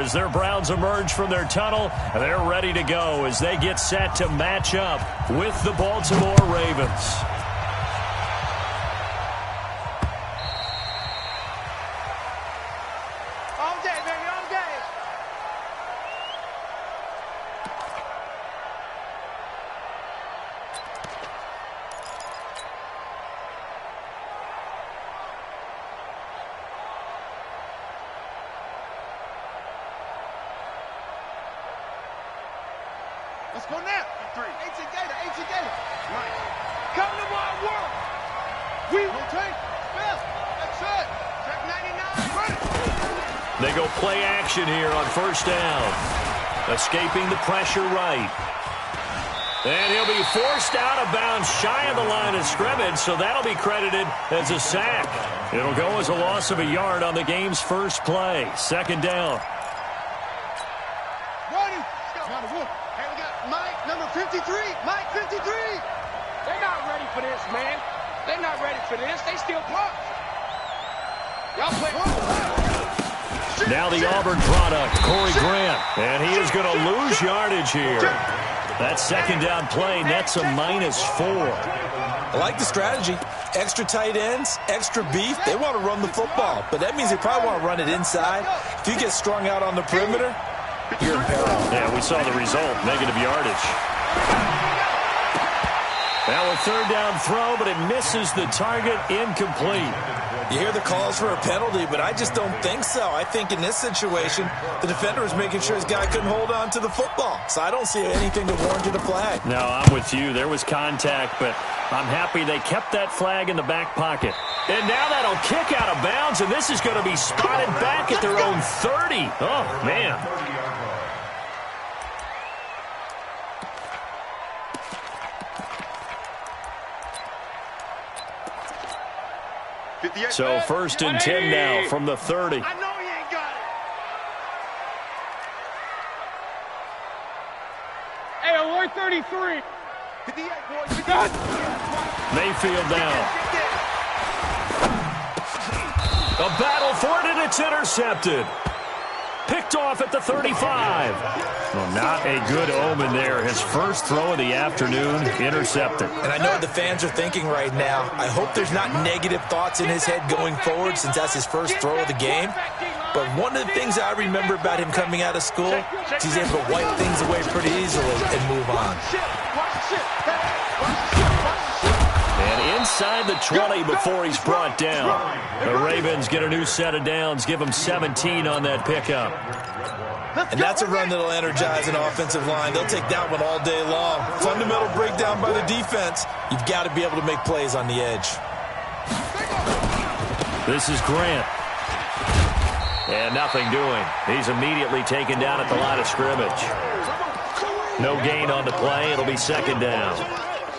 as their Browns emerge from their tunnel. They're ready to go as they get set to match up with the Baltimore Ravens. Let's go now. 3. 18 Gator. Right. Come to my world. We will take fifth. That's it. Check 99. Run it. They go play action here on first down. Escaping the pressure right. And he'll be forced out of bounds shy of the line of scrimmage, so that'll be credited as a sack. It'll go as a loss of a yard on the game's first play. Second down. Mike, number 53. Mike, 53. They're not ready for this, man. They're not ready for this. They still block. Y'all play. Now the Auburn product, Corey Grant. And he is going to lose yardage here. That second down play nets a -4. I like the strategy. Extra tight ends, extra beef. They want to run the football, but that means they probably want to run it inside. If you get strung out on the perimeter, you're in peril. Yeah, we saw the result, negative yardage. Now a third down throw, but it misses the target, incomplete. You hear the calls for a penalty, but I just don't think so. I think in this situation, the defender was making sure his guy couldn't hold on to the football. So I don't see anything to warrant a flag. No, I'm with you. There was contact, but I'm happy they kept that flag in the back pocket. And now that'll kick out of bounds, and this is going to be spotted back at their own 30. Oh, man. So first and 10 now from the 30. I know he ain't got it. Hey, alert 33. 58, boys. Mayfield down. A battle for it, and it's intercepted. Picked off at the 35. Well, not a good omen there. His first throw of the afternoon, intercepted. And I know what the fans are thinking right now. I hope there's not negative thoughts in his head going forward since that's his first throw of the game. But one of the things I remember about him coming out of school is he's able to wipe things away pretty easily and move on. And inside the 20 before he's brought down. The Ravens get a new set of downs, give him 17 on that pickup. And that's a run that'll energize an offensive line. They'll take that one all day long. Fundamental breakdown by the defense. You've got to be able to make plays on the edge. This is Grant. And nothing doing. He's immediately taken down at the line of scrimmage. No gain on the play. It'll be second down.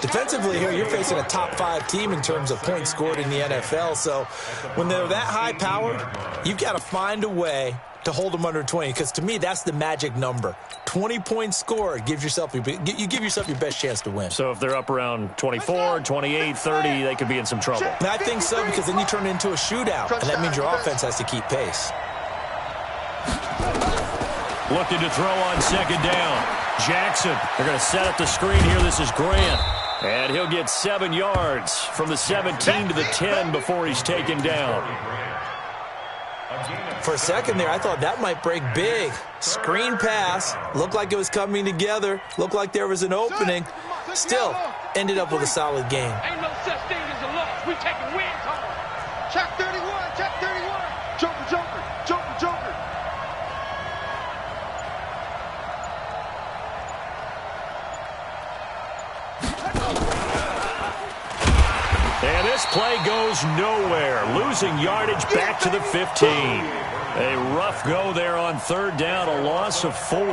Defensively here, you're facing a top-5 team in terms of points scored in the NFL. So when they're that high-powered, you've got to find a way to hold them under 20, because to me, that's the magic number. 20 points scored, you give yourself your best chance to win. So if they're up around 24, 28, 30, they could be in some trouble. And I think so, because then you turn it into a shootout, and that means your offense has to keep pace. Looking to throw on second down. Jackson, they're going to set up the screen here. This is Grant. And he'll get 7 yards from the 17 to the 10 before he's taken down. For a second there, I thought that might break big. Screen pass. Looked like it was coming together. Looked like there was an opening. Still, ended up with a solid game. Ain't no such thing as a loss. We taking wins home. Check 31. Check 31. Joker, Joker. Joker, Joker. And this play goes nowhere. Losing yardage back to the 15. A rough go there on third down, a loss of 4.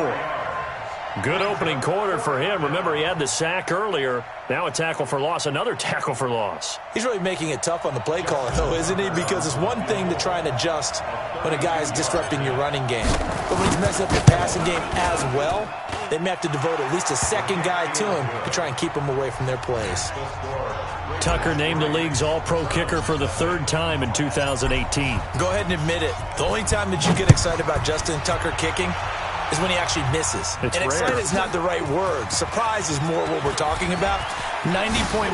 Good opening quarter for him. Remember, he had the sack earlier. Now a tackle for loss, another tackle for loss. He's really making it tough on the play caller, though, isn't he? Because it's one thing to try and adjust when a guy is disrupting your running game. But when he's messing up your passing game as well, they may have to devote at least a second guy to him to try and keep him away from their plays. Tucker named the league's all-pro kicker for the 3rd time in 2018. Go ahead and admit it. The only time that you get excited about Justin Tucker kicking is when he actually misses. It's and rare. excited is not the right word. Surprise is more what we're talking about. 90.1%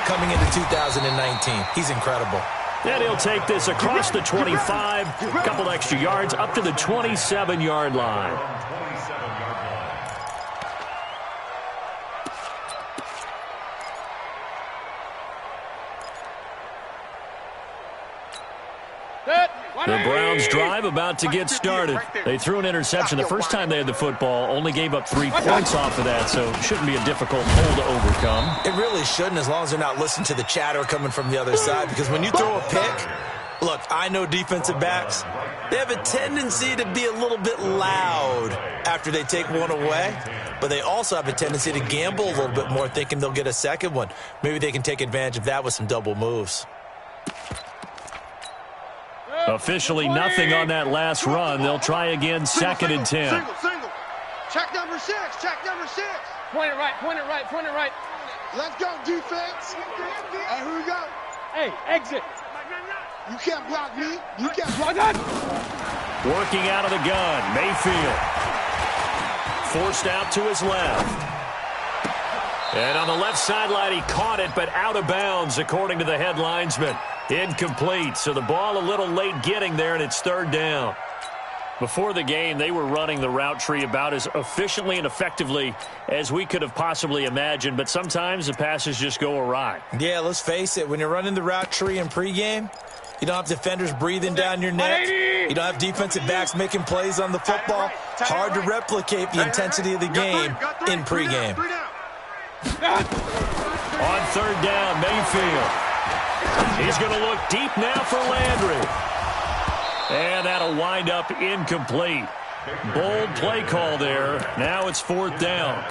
coming into 2019. He's incredible. And he'll take this across the 25, a couple extra yards, up to the 27-yard line. The Browns drive about to get started. They threw an interception the first time they had the football, only gave up 3 points off of that, so it shouldn't be a difficult hole to overcome. It really shouldn't, as long as they're not listening to the chatter coming from the other side, because when you throw a pick, look, I know defensive backs, they have a tendency to be a little bit loud after they take one away, but they also have a tendency to gamble a little bit more, thinking they'll get a second one. Maybe they can take advantage of that with some double moves. Officially nothing on that last run. They'll try again, 2nd and 10. Single. Check number 6. Check number 6. Point it right, point it right, point it right. Let's go, defense. Hey, here we go. Hey, exit. You can't block me. You can't block me. Working out of the gun, Mayfield. Forced out to his left. And on the left sideline, he caught it, but out of bounds, according to the head linesman. Incomplete, so the ball a little late getting there, and it's 3rd down. Before the game, they were running the route tree about as efficiently and effectively as we could have possibly imagined, but sometimes the passes just go awry. Yeah, let's face it, when you're running the route tree in pregame, you don't have defenders breathing down your neck. You don't have defensive backs making plays on the football. Hard to replicate the intensity of the game in pregame. On 3rd down, Mayfield. He's going to look deep now for Landry. And that'll wind up incomplete. Bold play call there. Now it's 4th down.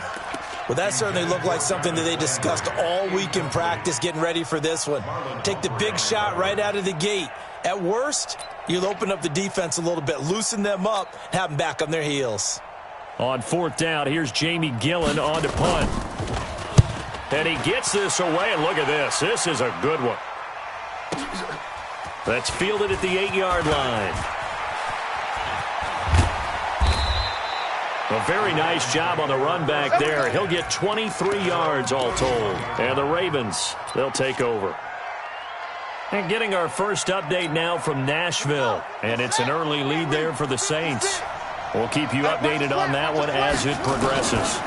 Well, that certainly looked like something that they discussed all week in practice, getting ready for this one. Take the big shot right out of the gate. At worst, you'll open up the defense a little bit, loosen them up, and have them back on their heels. On 4th down, here's Jamie Gillen on to punt. And he gets this away, and look at this. This is a good one. That's fielded at the 8-yard line. A very nice job on the run back there. He'll get 23 yards all told. And the Ravens, they'll take over. And getting our first update now from Nashville. And it's an early lead there for the Saints. We'll keep you updated on that one as it progresses.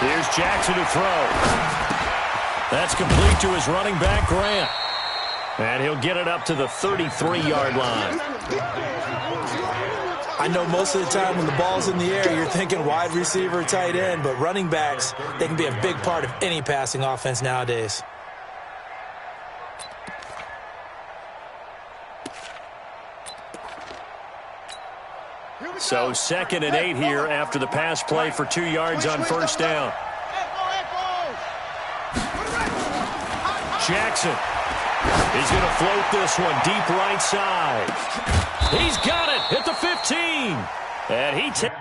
Here's Jackson to throw. That's complete to his running back, Grant. And he'll get it up to the 33-yard line. I know most of the time when the ball's in the air, you're thinking wide receiver, tight end, but running backs, they can be a big part of any passing offense nowadays. So 2nd and 8 here after the pass play for 2 yards on 1st down. Jackson. He's going to float this one deep right side. He's got it at the 15. And he takes...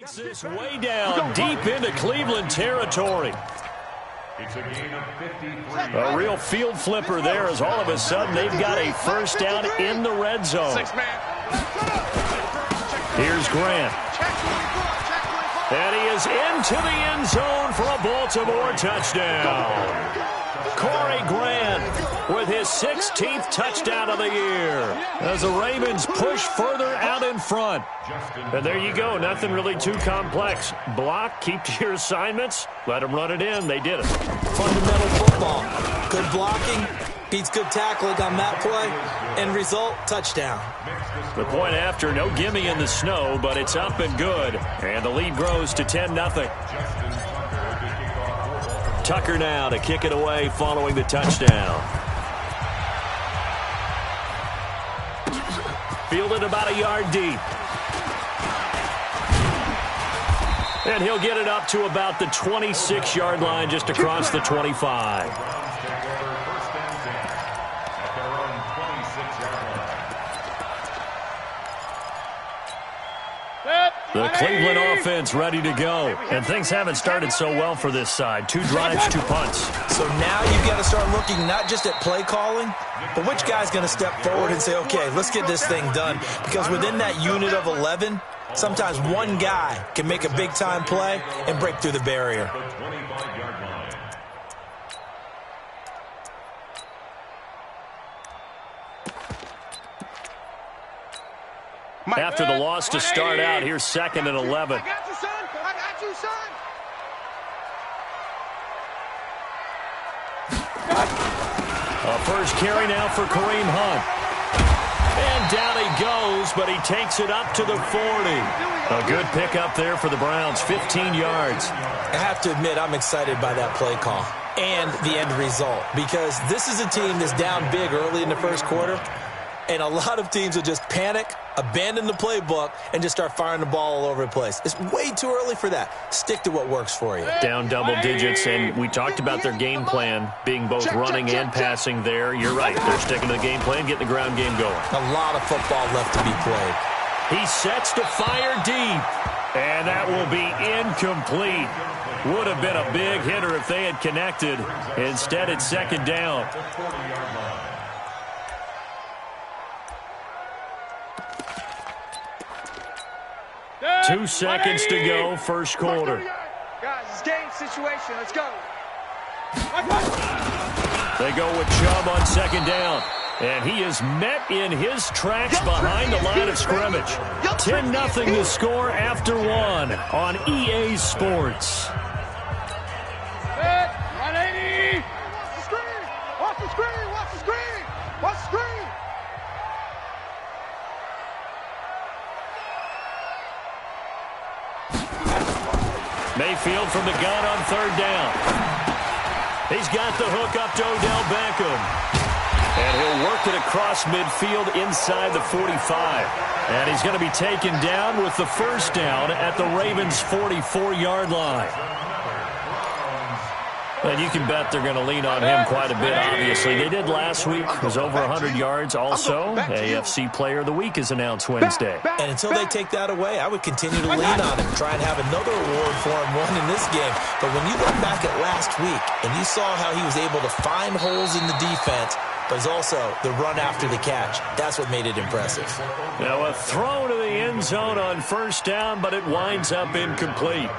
Takes this way down, deep into Cleveland territory. A real field flipper there as all of a sudden they've got a first down in the red zone. Here's Grant. And he is into the end zone for a Baltimore touchdown. Corey Grant with his 16th touchdown of the year as the Ravens push further out in front. And there you go. Nothing really too complex. Block, keep to your assignments, let them run it in. They did it. Fundamental football. Good blocking beats good tackling on that play. End result, touchdown. The point after, no gimme in the snow, but it's up and good. And the lead grows to 10-0. Tucker now to kick it away following the touchdown. Fielded about a yard deep. And he'll get it up to about the 26-yard line just across the 25. The Cleveland offense ready to go. And things haven't started so well for this side. 2 drives, 2 punts. So now you've got to start looking not just at play calling, but which guy's going to step forward and say, okay, let's get this thing done. Because within that unit of 11, sometimes one guy can make a big-time play and break through the barrier. After the loss to start out, here's 2nd and 11. I got you, son. I got you, son. A first carry now for Kareem Hunt. And down he goes, but he takes it up to the 40. A good pickup there for the Browns, 15 yards. I have to admit, I'm excited by that play call and the end result, because this is a team that's down big early in the first quarter, and a lot of teams will just panic, abandon the playbook, and just start firing the ball all over the place. It's way too early for that. Stick to what works for you. Down double digits, and we talked about their game plan being both running and passing there. You're right. They're sticking to the game plan, getting the ground game going. A lot of football left to be played. He sets to fire deep, and that will be incomplete. Would have been a big hitter if they had connected. Instead, it's 2nd down. Two seconds to go, first quarter. Guys, it's game situation. Let's go. They go with Chubb on 2nd down. And he is met in his tracks behind the line of scrimmage. 10-0 the score after 1 on EA Sports. 180. Watch the screen. Watch the screen. Watch the screen. Watch the screen. Mayfield from the gun on 3rd down. He's got the hook up to Odell Beckham. And he'll work it across midfield inside the 45. And he's going to be taken down with the first down at the Ravens' 44-yard line. And you can bet they're going to lean on him quite a bit, obviously. They did last week. It was over 100 yards also. AFC Player of the Week is announced Wednesday. And until they take that away, I would continue to lean on him, try and have another award for him, one in this game. But when you look back at last week and you saw how he was able to find holes in the defense, but it's also the run after the catch. That's what made it impressive. Now a throw to the end zone on 1st down, but it winds up incomplete.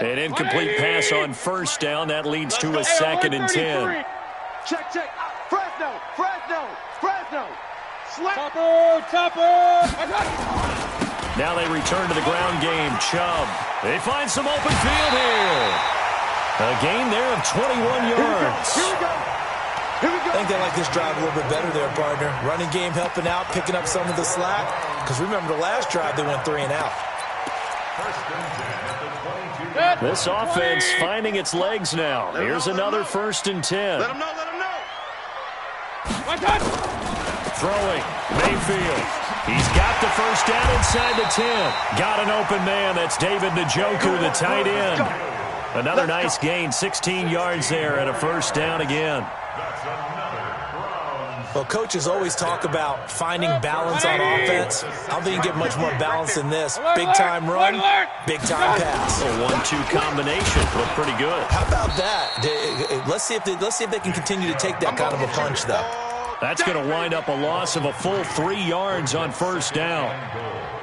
An incomplete pass on 1st down. That leads to a 2nd and 10. Check, check. Fresno, Fresno, Fresno. Topper. Now they return to the ground game. Chubb. They find some open field here. A gain there of 21 yards. Here we go. Here we go. I think they like this drive a little bit better there, partner. Running game helping out, picking up some of the slack. Because remember the last drive, they went 3 and out. This offense finding its legs now. Here's another 1st and 10. Let them know, let them know. Throwing, Mayfield. He's got the first down inside the 10. Got an open man. That's David Njoku, the tight end. Another nice gain, 16 yards there and a 1st down again. Well, coaches always talk about finding balance on offense. I don't think you can get much more balance than this. Big-time run, big-time pass. A 1-2 combination. Looked pretty good. How about that? Let's see if they can continue to take that kind of a punch, though. That's going to wind up a loss of a full 3 yards on first down.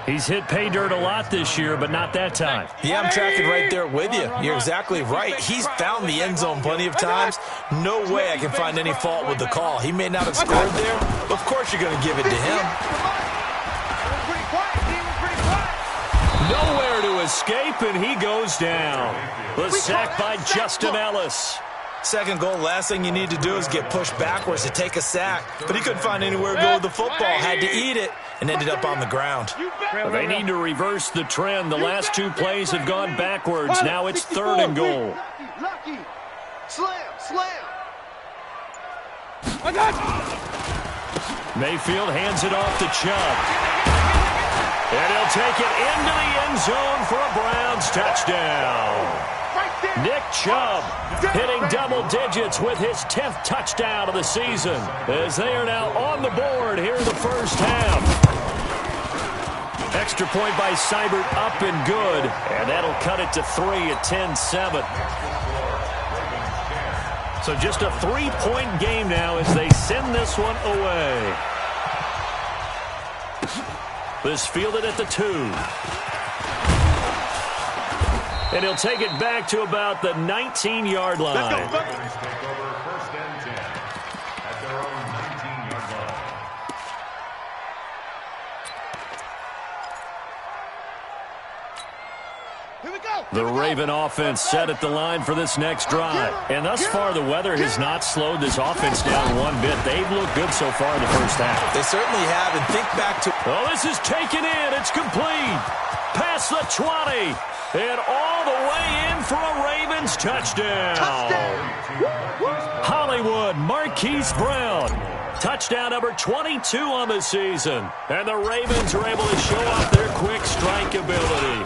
He's hit pay dirt a lot this year, but not that time. Yeah, I'm tracking right there with you. You're exactly right. He's found the end zone plenty of times. No way I can find any fault with the call. He may not have scored there, but of course you're going to give it to him. Nowhere to escape, and he goes down. The sack by Justin Ellis. Second goal, last thing you need to do is get pushed backwards to take a sack. But he couldn't find anywhere to go with the football. Had to eat it and ended up on the ground. They need to reverse the trend. The last 2 plays have gone backwards. Now it's 3rd and goal. Lucky. Slam. Mayfield hands it off to Chubb. And he'll take it into the end zone for a Browns touchdown. Nick Chubb hitting double digits with his 10th touchdown of the season as they are now on the board here in the first half. Extra point by Seibert up and good, and that'll cut it to 3 at 10-7. So just a 3-point game now as they send this one away. This fielded at the 2. And he'll take it back to about the 19-yard line. Let's go. Here we go. The Raven offense set at the line for this next drive. And thus far, the weather has not slowed this offense down one bit. They've looked good so far in the first half. They certainly have, and think back to... Oh, this is taken in. It's complete. Past the 20. And all the way in for a Ravens touchdown. Hollywood Marquise Brown. Touchdown number 22 on the season. And the Ravens are able to show off their quick strike ability.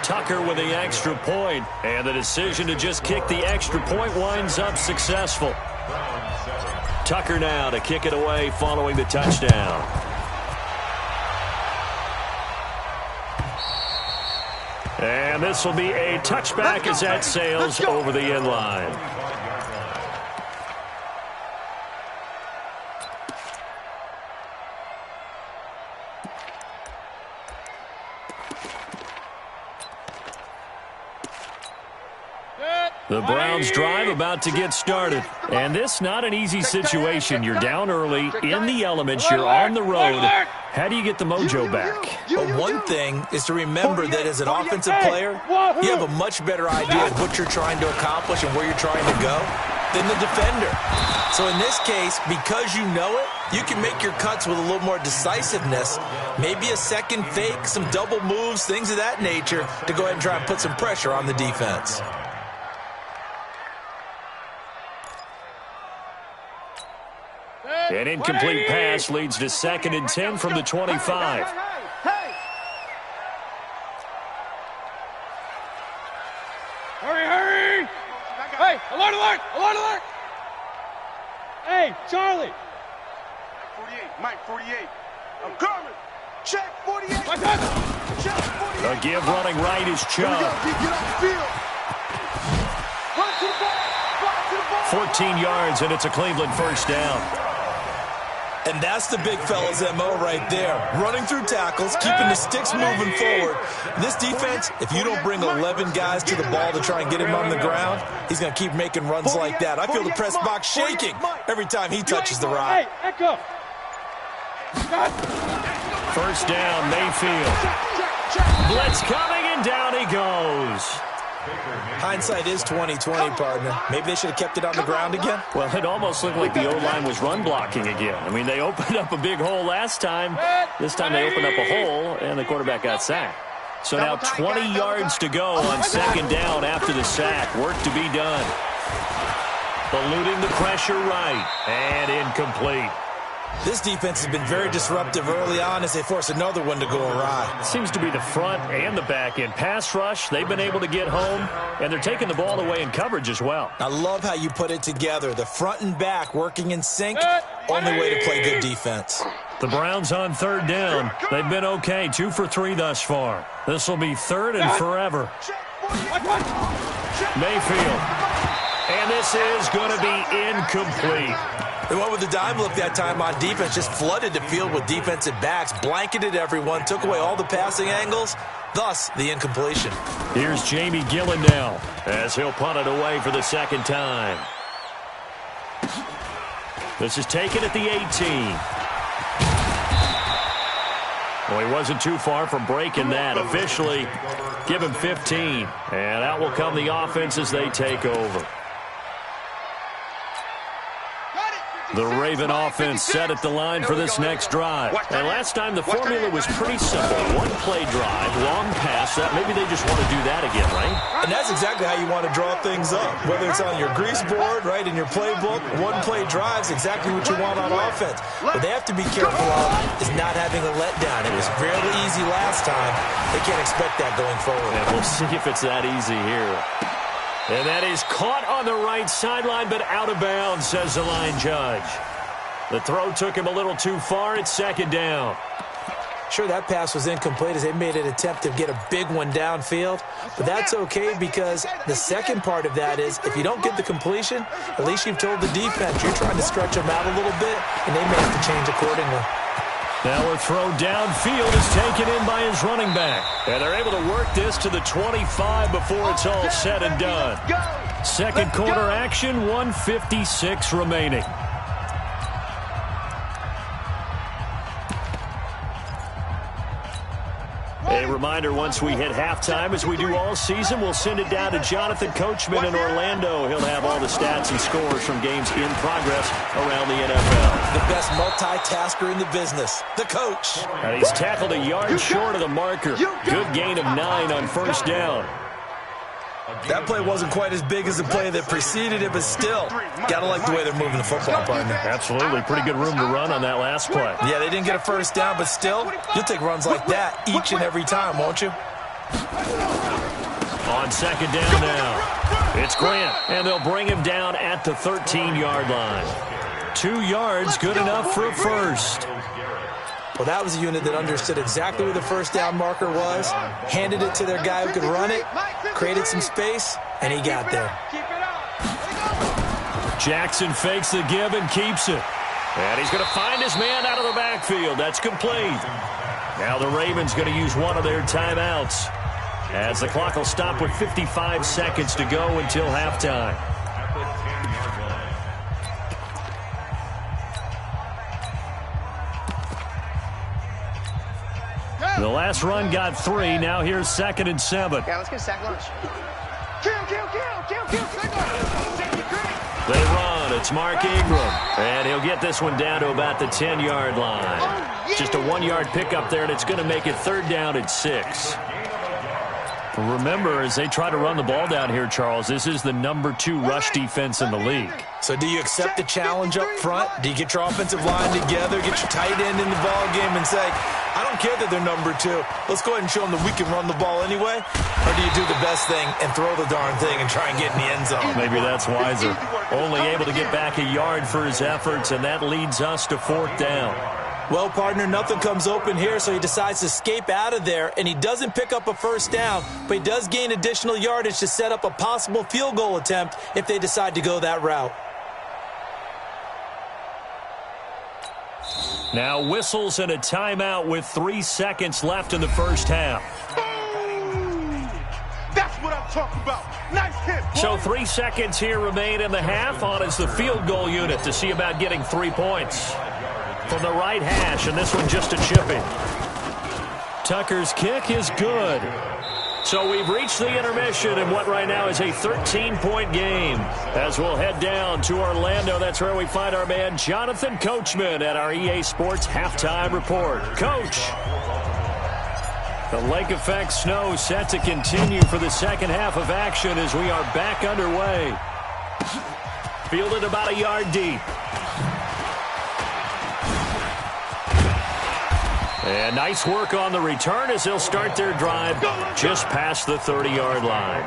Tucker with the extra point. And the decision to just kick the extra point winds up successful. Tucker now to kick it away following the touchdown. And this will be a touchback as that sails over the end line. The Browns drive about to get started. And this not an easy situation. You're down early, in the elements, you're on the road. How do you get the mojo back? Well, one thing is to remember that as an offensive player, you have a much better idea of what you're trying to accomplish and where you're trying to go than the defender. So in this case, because you know it, you can make your cuts with a little more decisiveness, maybe a second fake, some double moves, things of that nature, to go ahead and try and put some pressure on the defense. An incomplete pass leads to 2nd and 10 from the 25. Hurry! Hey, alert! Hey, Charlie! 48, 48. I'm coming. Check 48. Check 48. A give running right is Chubb. Get off the field. Run to the ball. 14 yards, and it's a Cleveland first down. And that's the big fella's MO right there. Running through tackles, keeping the sticks moving forward. This defense, if you don't bring 11 guys to the ball to try and get him on the ground, he's going to keep making runs like that. I feel the press box shaking every time he touches the rock. Hey, echo. First down, Mayfield. Blitz coming, and down he goes. Hindsight is 20/20, partner. Maybe they should have kept it on the ground again. Well, it almost looked like the O-line was run blocking again. I mean, they opened up a big hole last time. This time they opened up a hole, and the quarterback got sacked. So now 20 yards to go on 2nd down after the sack. Work to be done. Eluding the pressure right, and incomplete. This defense has been very disruptive early on as they force another one to go awry. Seems to be the front and the back end. Pass rush, they've been able to get home, and they're taking the ball away in coverage as well. I love how you put it together. The front and back working in sync. Only way to play good defense. The Browns on 3rd down. They've been okay, 2 for 3 thus far. This will be 3rd and forever. Mayfield. And this is going to be incomplete. They went with the dime look that time on defense, just flooded the field with defensive backs, blanketed everyone, took away all the passing angles, thus the incompletion. Here's Jamie Gillen now as he'll punt it away for the second time. This is taken at the 18. Well, he wasn't too far from breaking that. Officially, give him 15. And out will come the offense as they take over. The Raven offense set at the line for this next drive. And last time the formula was pretty simple. One-play drive, long pass. That maybe they just want to do that again, right? And that's exactly how you want to draw things up. Whether it's on your grease board, right, in your playbook, one-play drives exactly what you want on offense. What they have to be careful of is not having a letdown. It was fairly easy last time. They can't expect that going forward. And we'll see if it's that easy here. And that is caught on the right sideline, but out of bounds, says the line judge. The throw took him a little too far. It's second down. Sure, that pass was incomplete as they made an attempt to get a big one downfield. But that's okay because the second part of that is if you don't get the completion, at least you've told the defense you're trying to stretch them out a little bit, and they may have to change accordingly. Now a throw downfield is taken in by his running back. And they're able to work this to the 25 before it's all said and done. Second quarter action, 1:56 remaining. A reminder, once we hit halftime, as we do all season, we'll send it down to Jonathan Coachman in Orlando. He'll have all the stats and scores from games in progress around the NFL. The best multitasker in the business, the coach. And he's tackled a yard short of the marker. Good gain of 9 on first down. That play wasn't quite as big as the play that preceded it, but still, gotta like the way they're moving the football, partner. Absolutely. Pretty good room to run on that last play. Yeah, they didn't get a first down, but still, you'll take runs like that each and every time, won't you? On second down now, it's Grant, and they'll bring him down at the 13-yard line. 2 yards, good enough for a first. Well, that was a unit that understood exactly where the first down marker was, handed it to their guy who could run it, created some space, and he got there. Jackson fakes the give and keeps it. And he's going to find his man out of the backfield. That's complete. Now the Ravens going to use one of their timeouts, as the clock will stop with 55 seconds to go until halftime. The last run got 3. Now here's 2nd and 7. Yeah, let's get a sack lunch. They run. It's Mark Ingram. And he'll get this one down to about the 10-yard line. Just a 1-yard pickup there, and it's going to make it 3rd down and 6. Remember, as they try to run the ball down here, Charles, this is the number 2 rush defense in the league. So do you accept the challenge up front? Do you get your offensive line together, get your tight end in the ball game and say, I don't care that they're number 2. Let's go ahead and show them that we can run the ball anyway? Or do you do the best thing and throw the darn thing and try and get in the end zone? Maybe that's wiser. Only able to get back a yard for his efforts, and that leads us to 4th down. Well, partner, nothing comes open here, so he decides to escape out of there, and he doesn't pick up a first down, but he does gain additional yardage to set up a possible field goal attempt if they decide to go that route. Now whistles and a timeout with 3 seconds left in the first half. That's what I'm talking about. Nice hit. So 3 seconds here remain in the half. On is the field goal unit to see about getting 3 points. From the right hash, and this one just a chip-in. Tucker's kick is good. So we've reached the intermission in what right now is a 13-point game. As we'll head down to Orlando, that's where we find our man Jonathan Coachman at our EA Sports Halftime Report. Coach, the lake effect snow set to continue for the second half of action as we are back underway. Fielded about a yard deep. And nice work on the return as they'll start their drive just past the 30-yard line.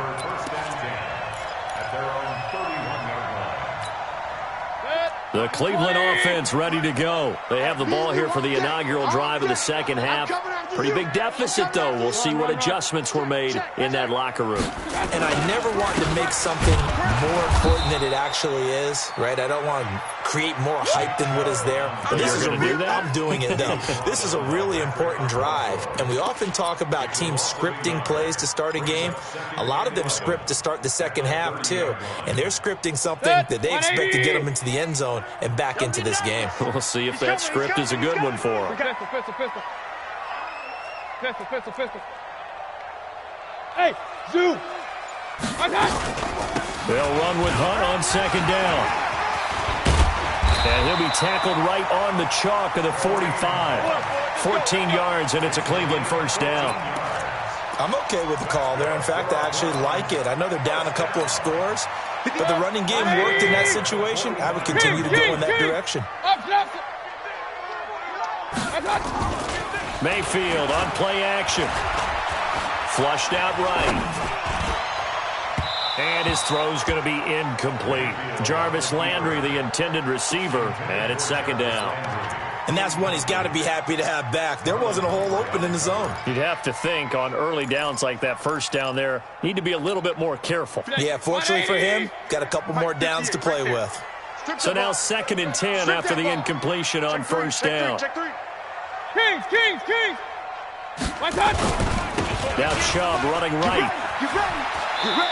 The Cleveland offense ready to go. They have the ball here for the inaugural drive of the second half. Pretty big deficit, though. We'll see what adjustments were made in that locker room. And I never want to make something more important than it actually is, right? I don't want to create more hype than what is there. But this is I'm doing it, though. This is a really important drive. And we often talk about teams scripting plays to start a game. A lot of them script to start the second half, too. And they're scripting something that they expect to get them into the end zone and back into this game. We'll see if that script is a good one for them. Pistol. Hey, zoom. They'll run with Hunt on second down. And he'll be tackled right on the chalk of the 45. 14 yards, and it's a Cleveland first down. I'm okay with the call there. In fact, I actually like it. I know they're down a couple of scores, but the running game worked in that situation. I would continue to go in that direction. Mayfield on play action. Flushed out right. And his throw's going to be incomplete. Jarvis Landry, the intended receiver, and it's second down. And that's one he's got to be happy to have back. There wasn't a hole open in the zone. You'd have to think on early downs like that first down there, need to be a little bit more careful. Yeah, fortunately for him, got a couple more downs to play with. So now 2nd and 10 after the incompletion on first down. Kings! Now Chubb running right.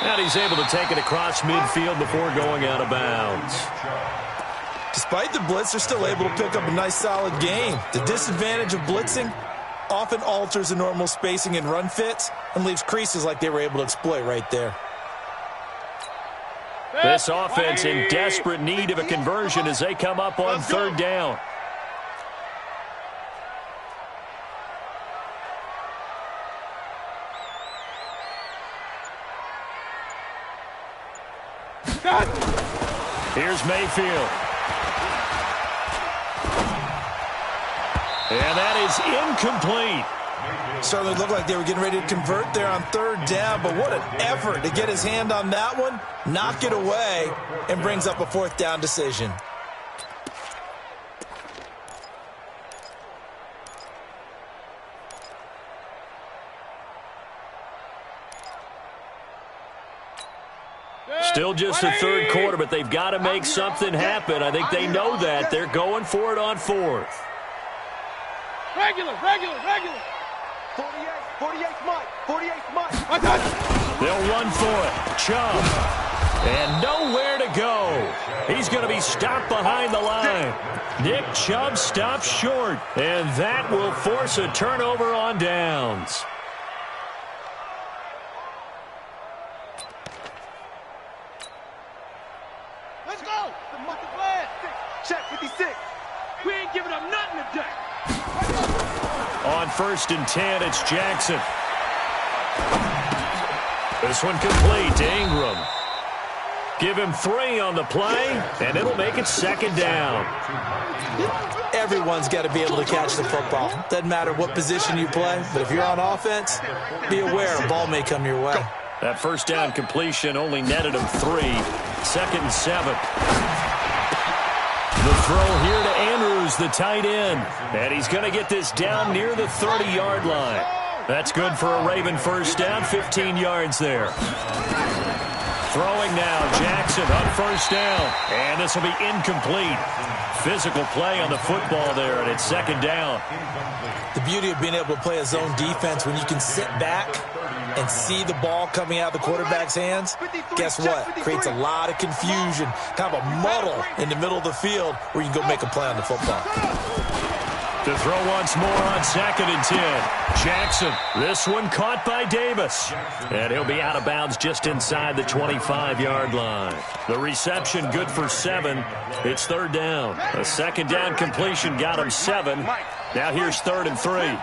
And he's able to take it across midfield before going out of bounds. Despite the blitz, they're still able to pick up a nice, solid gain. The disadvantage of blitzing often alters the normal spacing and run fits and leaves creases like they were able to exploit right there. This offense in desperate need of a conversion as they come up on third down. Here's Mayfield. And that is incomplete. Certainly looked like they were getting ready to convert there on third down, but what an effort to get his hand on that one, knock it away, and brings up a fourth down decision. Still just the third quarter, but they've got to make something happen. I think they know that. They're going for it on fourth. Regular. 48 Mike. They'll run for it. Chubb. And nowhere to go. He's going to be stopped behind the line. Nick Chubb stops short. And that will force a turnover on downs. Let's go. The monkey blast. Check 56. We ain't giving up nothing today. On 1st and 10, it's Jackson. This one complete to Ingram. Give him 3 on the play, and it'll make it second down. Everyone's got to be able to catch the football. Doesn't matter what position you play, but if you're on offense, be aware a ball may come your way. That first down completion only netted him 3. 2nd and 7. The throw here to Andrews, the tight end. And he's going to get this down near the 30-yard line. That's good for a Raven first down, 15 yards there. Throwing now, Jackson on first down. And this will be incomplete. Physical play on the football there, and it's second down. The beauty of being able to play a zone defense when you can sit back and see the ball coming out of the quarterback's hands, guess what? Creates a lot of confusion, kind of a muddle in the middle of the field where you can go make a play on the football. To throw once more on 2nd and 10. Jackson, this one caught by Davis. And he'll be out of bounds just inside the 25-yard line. The reception good for 7. It's third down. A second down completion got him 7. Now here's 3rd and 3.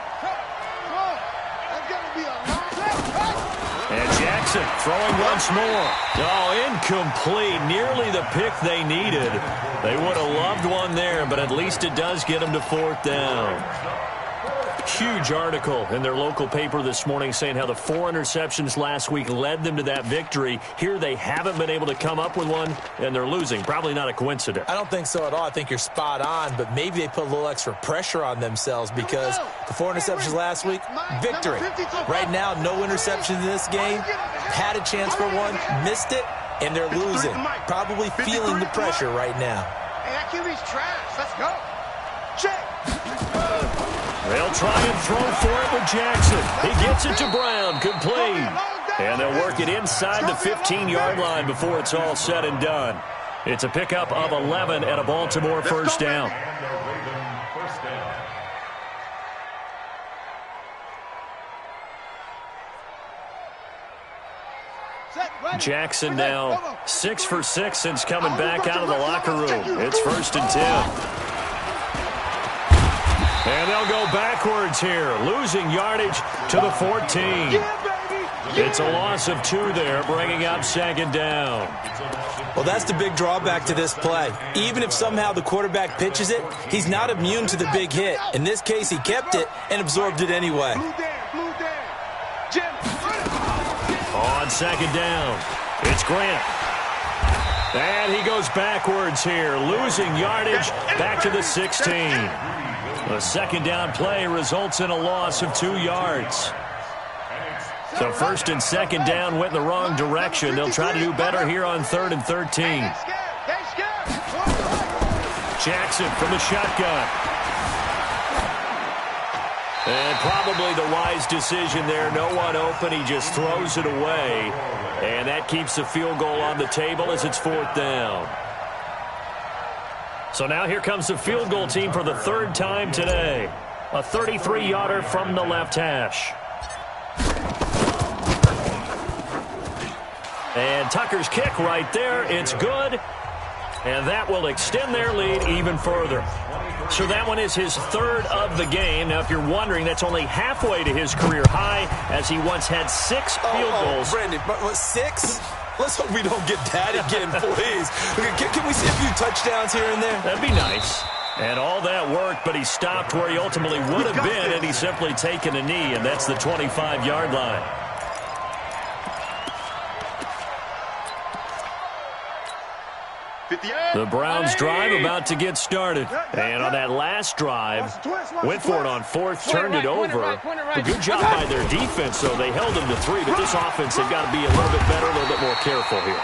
And Jackson throwing once more. Oh, incomplete. Nearly the pick they needed. They would have loved one there, but at least it does get them to 4th down. Huge article in their local paper this morning saying how the 4 interceptions last week led them to that victory. Here they haven't been able to come up with one, and they're losing. Probably not a coincidence. I don't think so at all. I think you're spot on, but maybe they put a little extra pressure on themselves because the 4 interceptions last week, victory. Right now, no interceptions in this game. Had a chance for one, missed it, and they're losing. Probably feeling the pressure right now. Hey, that QB's trash. Let's go. Check. They'll try and throw for it with Jackson. He gets it to Brown, complete. And they'll work it inside the 15-yard line before it's all said and done. It's a pickup of 11 and a Baltimore first down. Jackson now 6 for 6 since coming back out of the locker room. It's 1st and 10. And they'll go backwards here, losing yardage to the 14. It's a loss of 2 there, bringing up 2nd down. Well, that's the big drawback to this play. Even if somehow the quarterback pitches it, he's not immune to the big hit. In this case, he kept it and absorbed it anyway. On 2nd down, it's Grant. And he goes backwards here, losing yardage back to the 16. The 2nd down play results in a loss of 2 yards. So 1st and 2nd down went in the wrong direction. They'll try to do better here on 3rd and 13. Jackson from the shotgun. And probably the wise decision there. No one open. He just throws it away. And that keeps the field goal on the table as it's 4th down. So now here comes the field goal team for the 3rd time today. A 33-yarder from the left hash. And Tucker's kick right there. It's good. And that will extend their lead even further. So that one is his 3rd of the game. Now, if you're wondering, that's only halfway to his career high, as he once had 6 field goals. Brandon, but 6? Let's hope we don't get that again, please. Can we see a few touchdowns here and there? That'd be nice. And all that worked, but he stopped where he ultimately would have been, and he's simply taken a knee, and that's the 25-yard line. The Browns drive about to get started. And on that last drive, went for it on 4th, turned it over. A good job by their defense, though. They held them to 3, but this offense, they've got to be a little bit better, a little bit more careful here.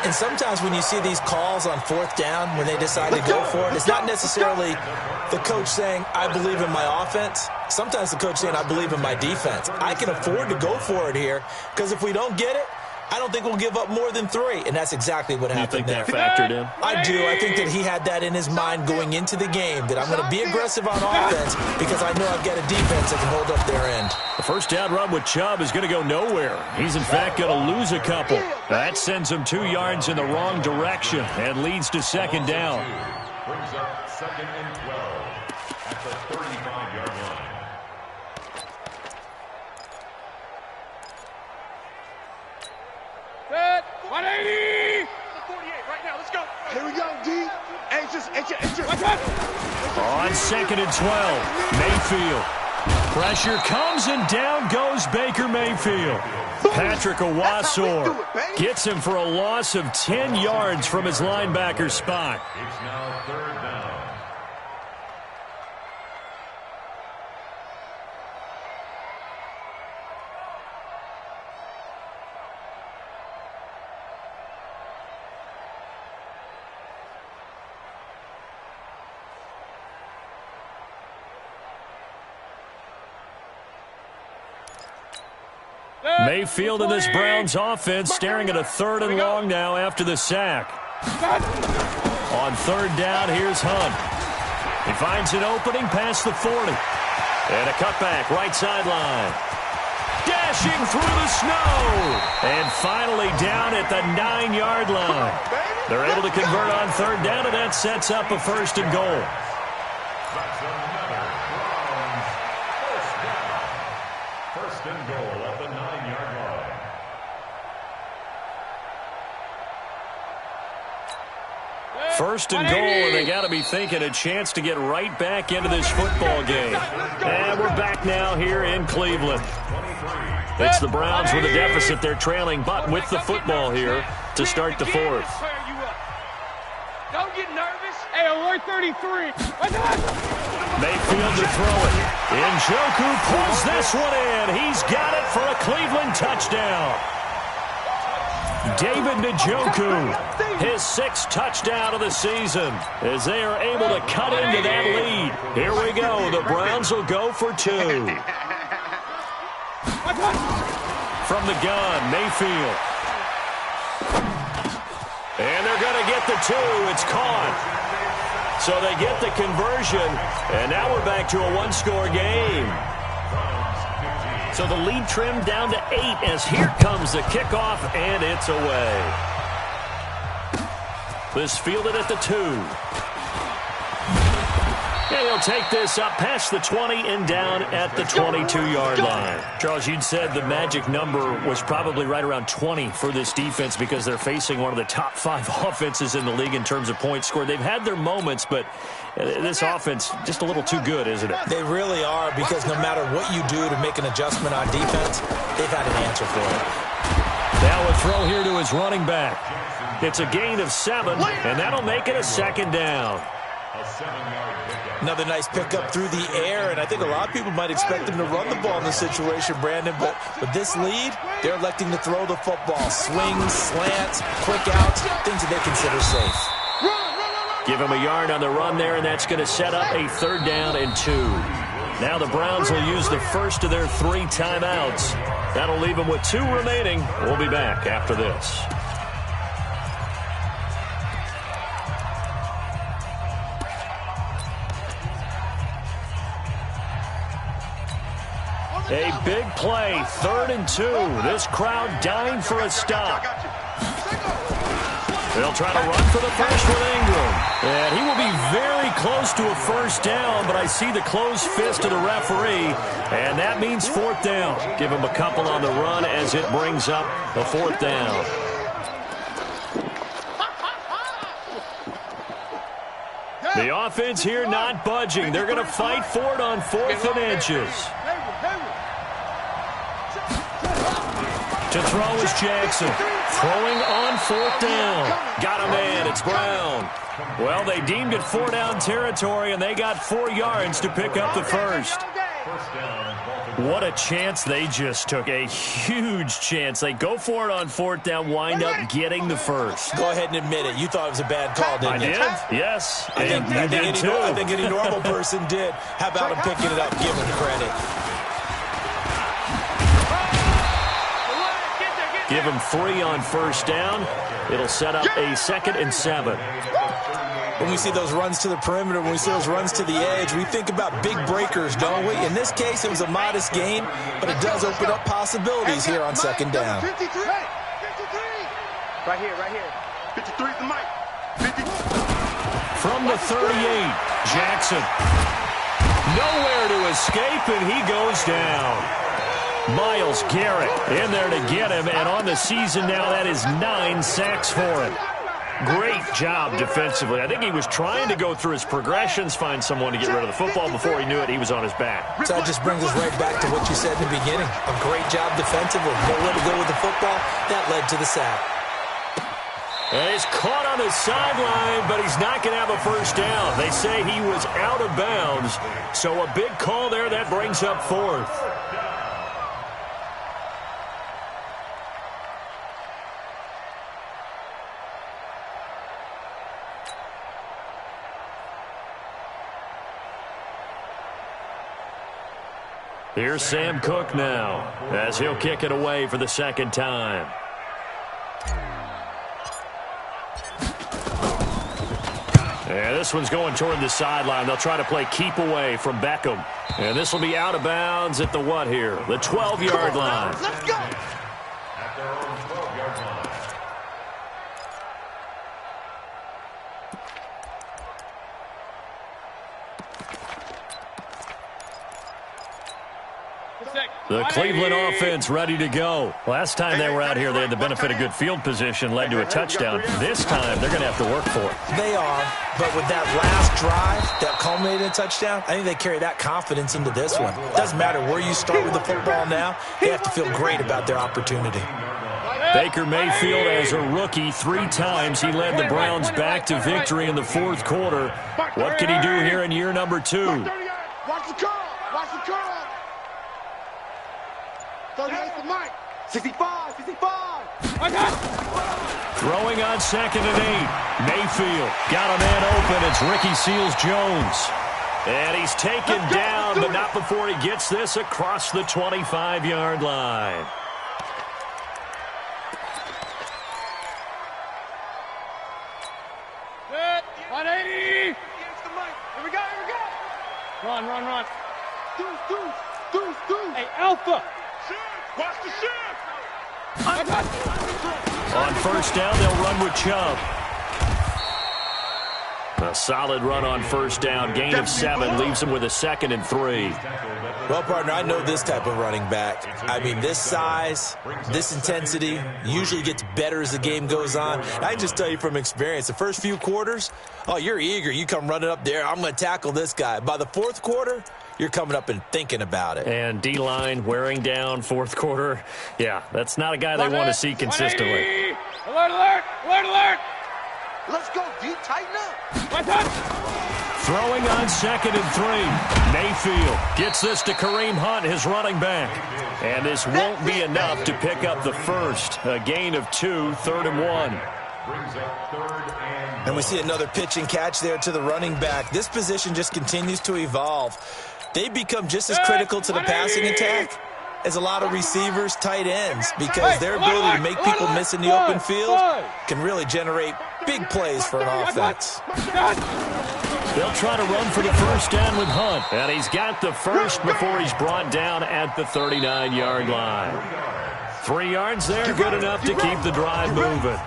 And sometimes when you see these calls on 4th down, when they decide to go for it, it's not necessarily the coach saying, I believe in my offense. Sometimes the coach saying, I believe in my defense. I can afford to go for it here, because if we don't get it, I don't think we'll give up more than 3, and that's exactly what happened there. You think that factored in? I do. I think that he had that in his mind going into the game, that I'm going to be aggressive on offense because I know I've got a defense that can hold up their end. The first down run with Chubb is going to go nowhere. He's, in fact, going to lose a couple. That sends him 2 yards in the wrong direction and leads to 2nd down. Brings up 2nd and 12 at the 35-yard line. Set. 180. 48 right now. Let's go. Here we go, D. Anxious. On 2nd and 12, Mayfield. Pressure comes and down goes Baker Mayfield. Patrick Owasor gets him for a loss of 10 yards from his linebacker spot. It's now 3rd down. Mayfield in this Browns offense staring at a 3rd and long now after the sack. On 3rd down, here's Hunt. He finds an opening past the 40. And a cutback, right sideline. Dashing through the snow. And finally down at the 9-yard line. They're able to convert on 3rd down, and that sets up a 1st and goal. That's another Browns first down. 1st and goal at the 9-yard line. First and goal, and they got to be thinking a chance to get right back into this football game. And we're back now. now here in Cleveland. It's the Browns with a deficit. They're trailing, but with the football here to start the fourth. Don't get nervous. Hey, alert 33. Mayfield to throw it. Njoku pulls this one in. He's got it for a Cleveland touchdown. David Njoku, his 6th touchdown of the season, as they are able to cut into that lead. Here we go. The Browns will go for 2. From the gun, Mayfield. And they're going to get the 2. It's caught. So they get the conversion, and now we're back to a 1-score game. So the lead trimmed down to 8 as here comes the kickoff, and it's away. This fielded at the 2. And he'll take this up past the 20 and down at the 22-yard line. Charles, you'd said the magic number was probably right around 20 for this defense because they're facing one of the top 5 offenses in the league in terms of points scored. They've had their moments, but this offense just a little too good, isn't it? They really are, because no matter what you do to make an adjustment on defense, they've had an answer for it. Now a throw here to his running back. It's a gain of 7, and that'll make it a 2nd down. Another nice pickup through the air, and I think a lot of people might expect them to run the ball in this situation, Brandon, but with this lead, they're electing to throw the football. Swings, slants, quick outs, things that they consider safe. Give him a yard on the run there, and that's going to set up a 3rd down and 2. Now the Browns will use the first of their 3 timeouts. That'll leave them with 2 remaining. We'll be back after this. A big play, 3rd and 2. This crowd dying for a stop. They'll try to run for the first with Ingram. And he will be very close to a 1st down, but I see the closed fist of the referee, and that means 4th down. Give him a couple on the run as it brings up a 4th down. The offense here not budging. They're going to fight for it on 4th and inches. To throw is Jackson. Throwing on 4th down. Got a man. It's Brown. Well, they deemed it 4-down territory, and they got 4 yards to pick up the first. What a chance they just took. A huge chance. They go for it on 4th down, wind up getting the first. Go ahead and admit it. You thought it was a bad call, didn't you? I did? Yes. I think any normal person did. How about him picking it up? Give him credit. Give him 3 on 1st down. It'll set up a 2nd and 7. When we see those runs to the perimeter, when we see those runs to the edge, we think about big breakers, don't we? In this case, it was a modest gain, but it does open up possibilities here on 2nd down. 53. 53. Right here. 53 is the mic. 50. From the 38, Jackson. Nowhere to escape, and he goes down. Myles Garrett in there to get him, and on the season now, that is 9 sacks for him. Great job defensively. I think he was trying to go through his progressions, find someone to get rid of the football. Before he knew it, he was on his back. So that just brings us right back to what you said in the beginning. A great job defensively. Nowhere to go with the football. That led to the sack. And he's caught on the sideline, but he's not going to have a 1st down. They say he was out of bounds. So a big call there. That brings up 4th. Here's Sam Cook now, as he'll kick it away for the 2nd time. And this one's going toward the sideline. They'll try to play keep away from Beckham. And this will be out of bounds at the what here? The 12-yard line. Let's go. At their own 12-yard line. The Cleveland offense ready to go. Last time they were out here, they had the benefit of good field position, led to a touchdown. This time, they're going to have to work for it. They are, but with that last drive that culminated in a touchdown, I think they carry that confidence into this one. Doesn't matter where you start with the football now, they have to feel great about their opportunity. Baker Mayfield, as a rookie, 3 times he led the Browns back to victory in the fourth quarter. What can he do here in year number 2? Watch the curl. Watch the curl. 38 for Mike. 65. 65. Throwing on 2nd and 8. Mayfield got a man open. It's Ricky Seals-Jones. And he's taken down, but not before he gets this across the 25-yard line. Good. 180. Here we go. Here we go. Run. Deuce. Hey, Alpha. Watch the shift. On first down, they'll run with Chubb. A solid run on first down. Gain of 7 leaves them with a 2nd and 3. Well, partner, I know this type of running back. I mean, this size, this intensity usually gets better as the game goes on. I can just tell you from experience, the first few quarters, oh, you're eager. You come running up there, I'm going to tackle this guy. By the fourth quarter, you're coming up and thinking about it. And D-line wearing down fourth quarter. Yeah, that's not a guy they want to see consistently. Alert. Let's go, D. Tighten up. Throwing on 2nd and 3. Mayfield gets this to Kareem Hunt, his running back. And this won't be enough to pick up the first. A gain of 2, 3rd and 1. And we see another pitch and catch there to the running back. This position just continues to evolve. They become just as critical to the passing attack as a lot of receivers, tight ends, because their ability to make people miss in the open field can really generate big plays for an offense. They'll try to run for the first down with Hunt. And he's got the first before he's brought down at the 39-yard line. 3 yards there, good enough to keep the drive moving.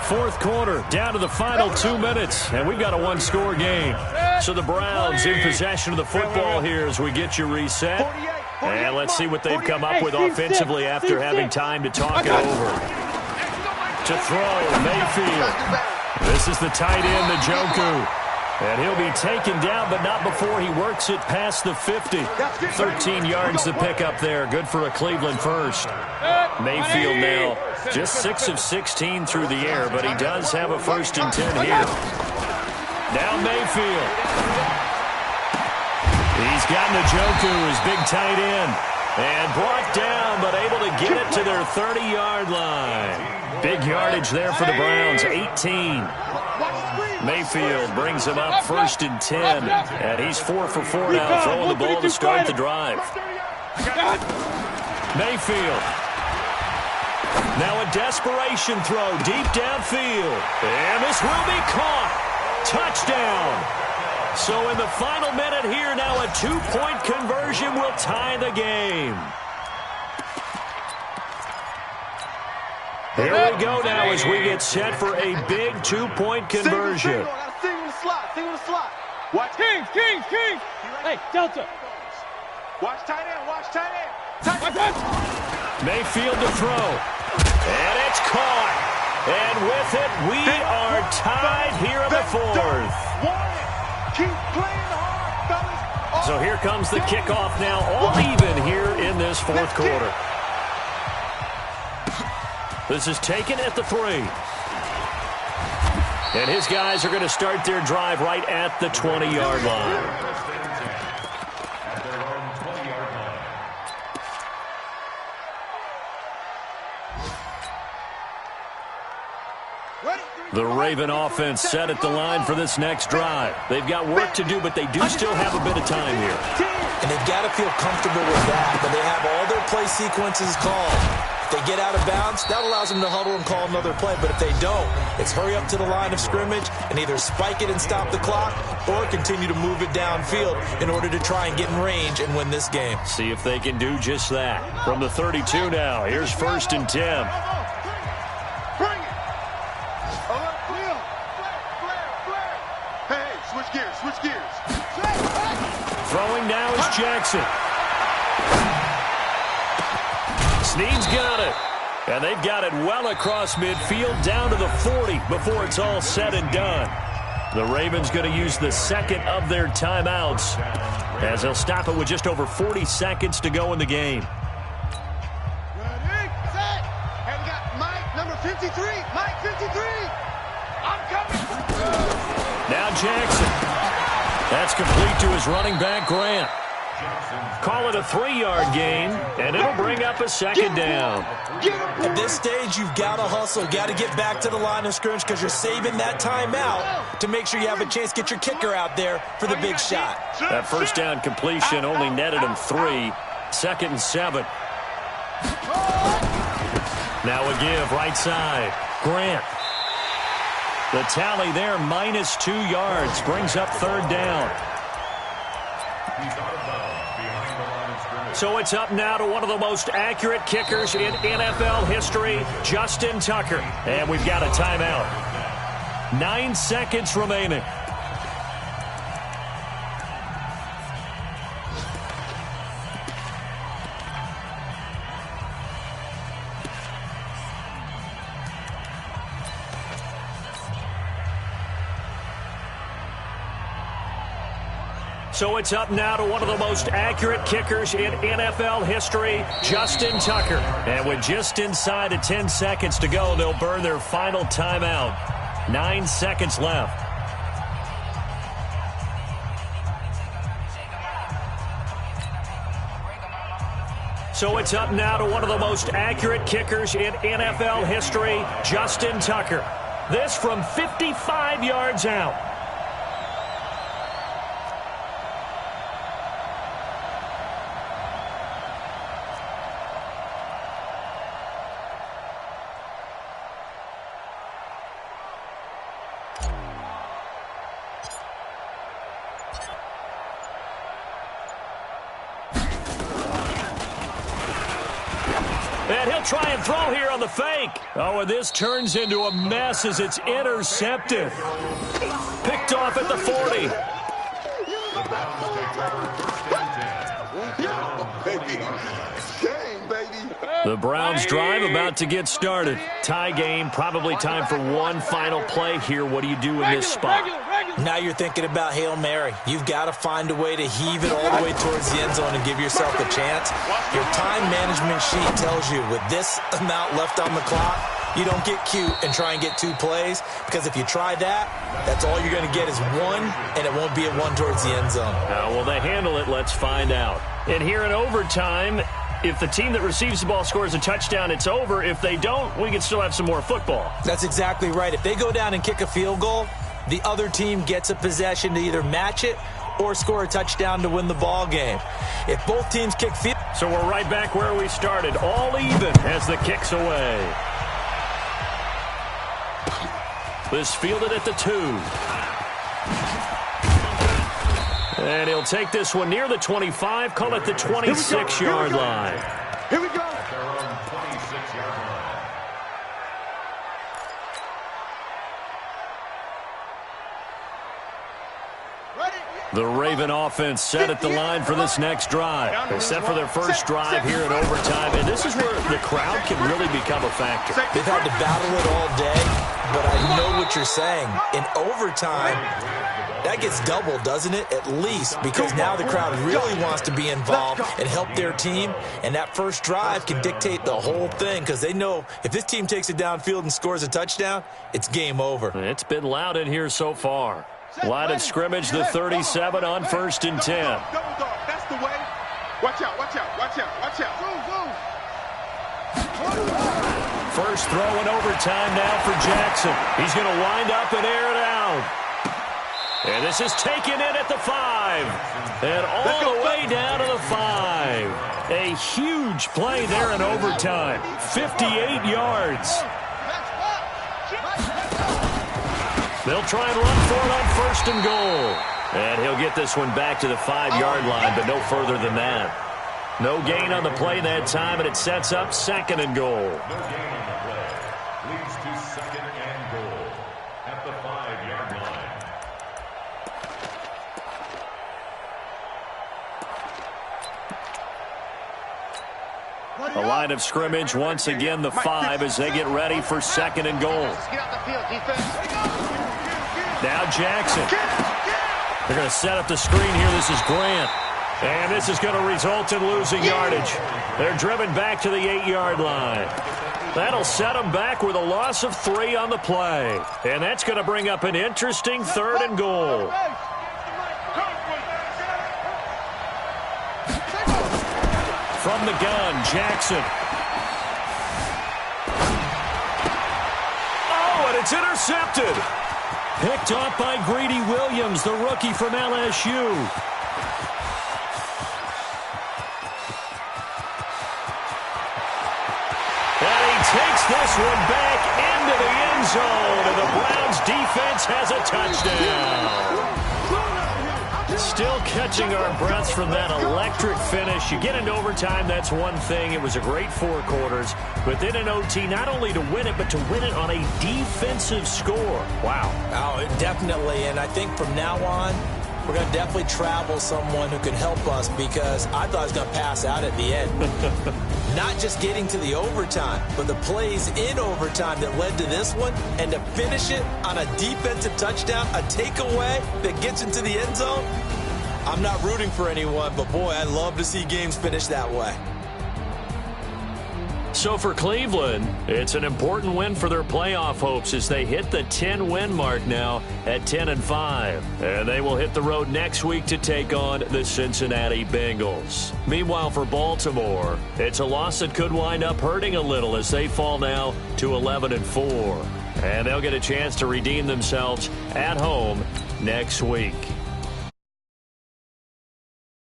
Fourth quarter, down to the final 2 minutes, and we've got a 1-score game. So the Browns in possession of the football here as we get you reset. And let's see what they've come up with offensively after having time to talk it over. To throw, Mayfield. This is the tight end, Njoku. And he'll be taken down, but not before he works it past the 50. 13 yards to pick up there. Good for a Cleveland first. Mayfield now just 6 of 16 through the air, but he does have a 1st and 10 here. Now Mayfield. He's got Njoku, his big tight end. And brought down, but able to get it to their 30-yard line. Big yardage there for the Browns, 18. Mayfield brings him up 1st and 10. And he's 4 for 4 now, throwing the ball to start the drive. Mayfield. Now a desperation throw deep downfield. And this will be caught. Touchdown. So in the final minute here, now a 2-point conversion will tie the game. Here we go now as we get set for a big 2-point conversion. Single in the slot. Watch Kings. Hey, Delta. Watch tight end. Mayfield to throw. And it's caught. And with it, we are tied here in the fourth. Keep playing hard, fellas. So here comes the kickoff now, all even here in this fourth quarter. This is taken at the 3. And his guys are going to start their drive right at the 20-yard line. The Raven offense set at the line for this next drive. They've got work to do, but they do still have a bit of time here. And they've got to feel comfortable with that, but they have all their play sequences called. If they get out of bounds, that allows them to huddle and call another play. But if they don't, it's hurry up to the line of scrimmage and either spike it and stop the clock or continue to move it downfield in order to try and get in range and win this game. See if they can do just that. From the 32 now, here's 1st and 10. Switch gears. Throwing now is Jackson. Snead's got it. And they've got it well across midfield down to the 40 before it's all said and done. The Ravens going to use the second of their timeouts as they'll stop it with just over 40 seconds to go in the game. Ready, set. And we got Mike, number 53. Mike, 53. I'm coming. Now Jackson. That's complete to his running back, Grant. Call it a 3-yard gain, and it'll bring up a second down. At this stage, you've got to hustle, got to get back to the line of scrimmage because you're saving that timeout to make sure you have a chance to get your kicker out there for the big shot. That first down completion only netted him 3. 2nd and 7. Now a give right side. Grant. The tally there, -2 yards, brings up 3rd down. So it's up now to one of the most accurate kickers in NFL history, Justin Tucker. And we've got a timeout. 9 seconds remaining. So it's up now to one of the most accurate kickers in NFL history, Justin Tucker. And with just inside of 10 seconds to go, they'll burn their final timeout. 9 seconds left. So it's up now to one of the most accurate kickers in NFL history, Justin Tucker. This from 55 yards out. And he'll try and throw here on the fake. Oh, and this turns into a mess as it's intercepted. Picked off at the 40. The Browns drive about to get started. Tie game, probably time for one final play here. What do you do in this spot? Now you're thinking about Hail Mary. You've got to find a way to heave it all the way towards the end zone and give yourself a chance. Your time management sheet tells you with this amount left on the clock, you don't get cute and try and get 2 plays, because if you try that, that's all you're going to get is 1, and it won't be a 1 towards the end zone. Will they handle it? Let's find out. And here in overtime, if the team that receives the ball scores a touchdown, it's over. If they don't, we can still have some more football. That's exactly right. If they go down and kick a field goal, the other team gets a possession to either match it or score a touchdown to win the ball game. If both teams kick field... So we're right back where we started, all even as the kick's away. This fielded at the 2. And he'll take this one near the 25, call it the 26-yard line. Here we go. The Raven offense set at the line for this next drive. They're set for their first drive here in overtime, and this is where the crowd can really become a factor. They've had to battle it all day, but I know what you're saying. In overtime, that gets doubled, doesn't it? At least, because now the crowd really wants to be involved and help their team, and that first drive can dictate the whole thing, because they know if this team takes it downfield and scores a touchdown, it's game over. It's been loud in here so far. Line of scrimmage, the 37 on 1st and 10. That's the way. Watch out, watch out, watch out, watch out. First throw in overtime now for Jackson. He's going to wind up and air it out. And this is taken in at the 5. And all the way down to the 5. A huge play there in overtime. 58 yards. They'll try and run for it on 1st and goal. And he'll get this one back to the 5-yard line, but no further than that. No gain on the play that time, and it sets up 2nd and goal. No gain on the play. Leads to 2nd and goal at the 5-yard line. The line of scrimmage, once again, the 5 as they get ready for 2nd and goal. Now Jackson. They're going to set up the screen here. This is Grant. And this is going to result in losing yardage. They're driven back to the 8-yard line. That'll set them back with a loss of 3 on the play. And that's going to bring up an interesting 3rd and goal. From the gun, Jackson. Oh, and it's intercepted. Picked off by Greedy Williams, the rookie from LSU. And he takes this one back into the end zone, and the Browns defense has a touchdown. Still catching our breaths from that electric finish. You get into overtime, that's one thing. It was a great 4 quarters. But then in OT, not only to win it, but to win it on a defensive score. Wow. Oh, definitely. And I think from now on, we're going to definitely travel someone who can help us, because I thought I was going to pass out at the end. Not just getting to the overtime, but the plays in overtime that led to this one, and to finish it on a defensive touchdown, a takeaway that gets into the end zone. I'm not rooting for anyone, but boy, I love to see games finish that way. So for Cleveland, it's an important win for their playoff hopes as they hit the 10-win mark now at 10-5. And they will hit the road next week to take on the Cincinnati Bengals. Meanwhile, for Baltimore, it's a loss that could wind up hurting a little as they fall now to 11-4. And they'll get a chance to redeem themselves at home next week.